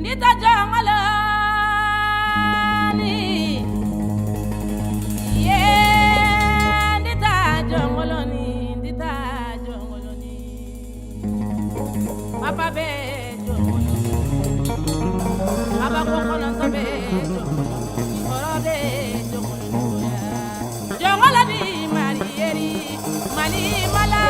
Nita jangala ni yeah nita jangolo ni papa be jangolo aba ko kono to be jangolo de jangolo ni marieri mali mala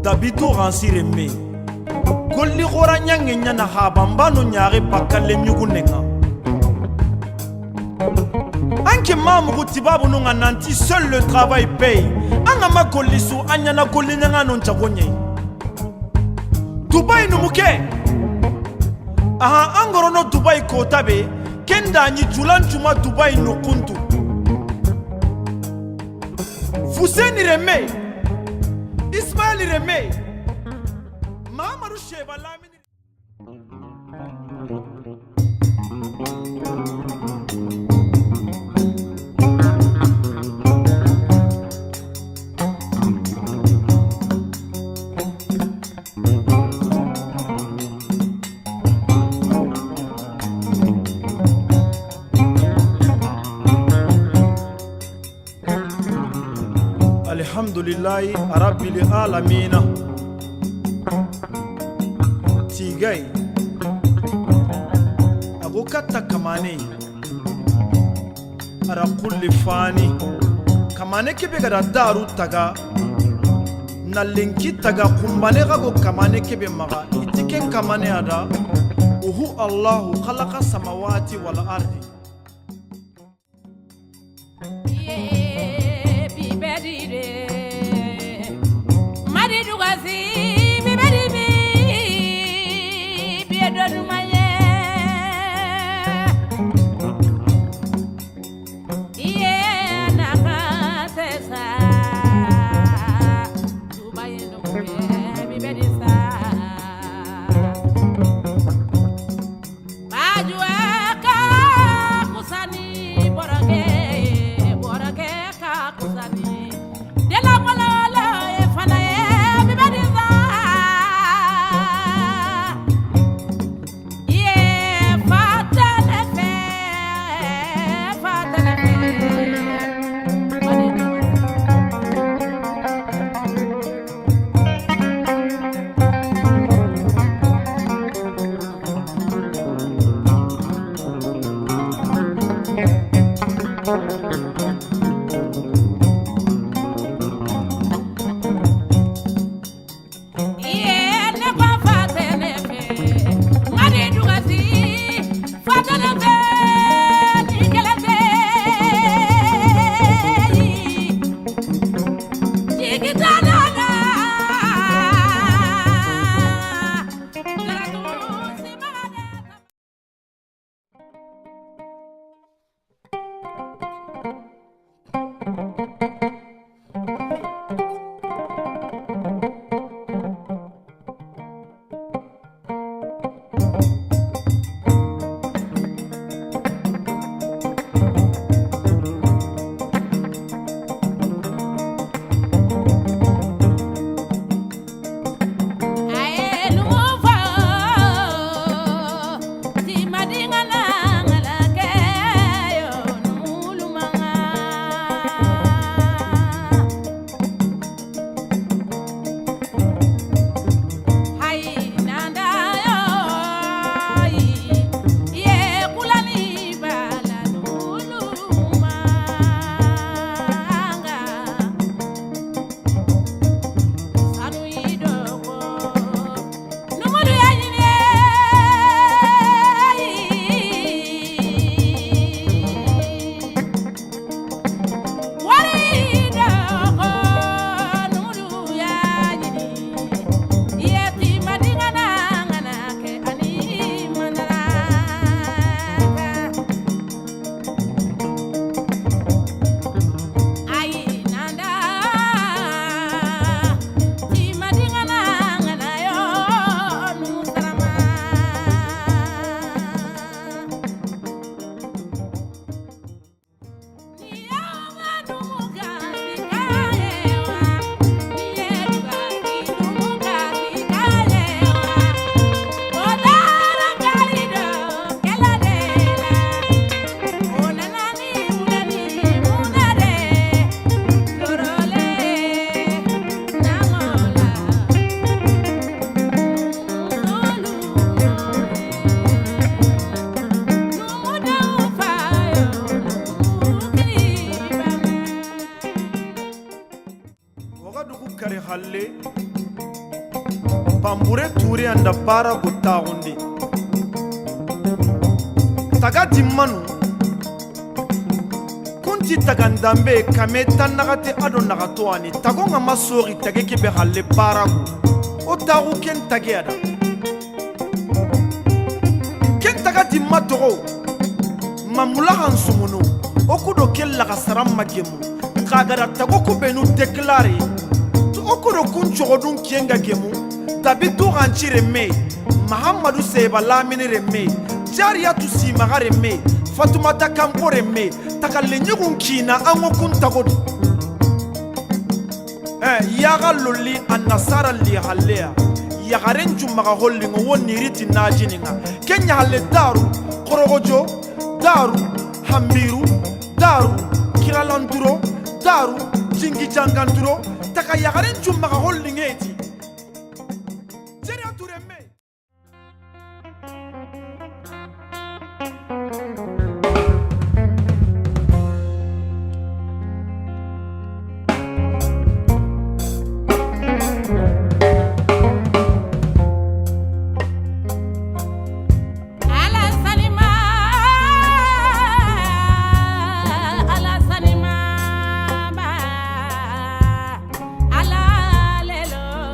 Dabito ransire me golli khora nyange nyana habambano nyaare pakalle nyugunenga anke mamu kutibabu nunga nanti seul le travail paye anga makolisu anyana golli nyanga non chagonye Dubai numuke aha angorono Dubai kotabe kenda nyi julan chuma Dubai nukuntu Fuseni Reme Ismaël Reme Mamadou Cheba Lamine Alhamdulillahi Rabbil Alamina Tigay Agokata kamane Ara kulli fani Kamane kebe gada daru taga Na lenki taga kumbane gago kamane kebe maga Itiken kamane ada Uhu Allahu khalaqa samawati wal ardi De la halle bambure turi anda bara gutagundi taga dimmanu kunti tagandambe kameta nagate ado nagatoani tagonga masori tageke be halle baragu o tagu ken tagiada ken taga dimmatoro mamula hansumuno okudo kella gasaram magemu kagara tago ko benu déclarer okudo kun chogodun kienga gemu tabitu ranchire me Mahamadou Seba Lamine reme Jariatu Simaga reme Fatoumata Kampo reme Takalenyegun kina ango kun tagodi yaga loli annasara li halea yagaren jumaga hollingo woniriti najininga Kenya halle daru korogojo daru hamiru daru kiralanduro daru jingi janganduro taka yagaren jumaga hollingeti Jariatu reme Ala lelo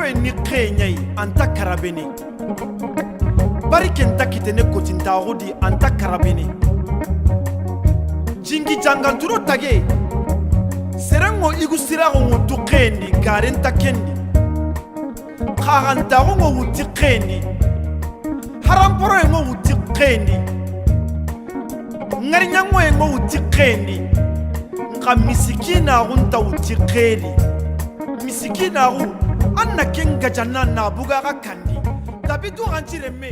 ye ni xeɲai anta karabene bari kenta kitene kotintaxu di anta karabene jingi janganturo tage serengo igu siraxongo tu xendi garenta kendi xaxantaxongo wuti xendi haramporoyengo wuti xendi ŋariɲangoyengo wuti xendi nxa misikinaxunta wuti xeedi misikinaxu an na ken gajanna nabugaxa kandi dabitu xancireme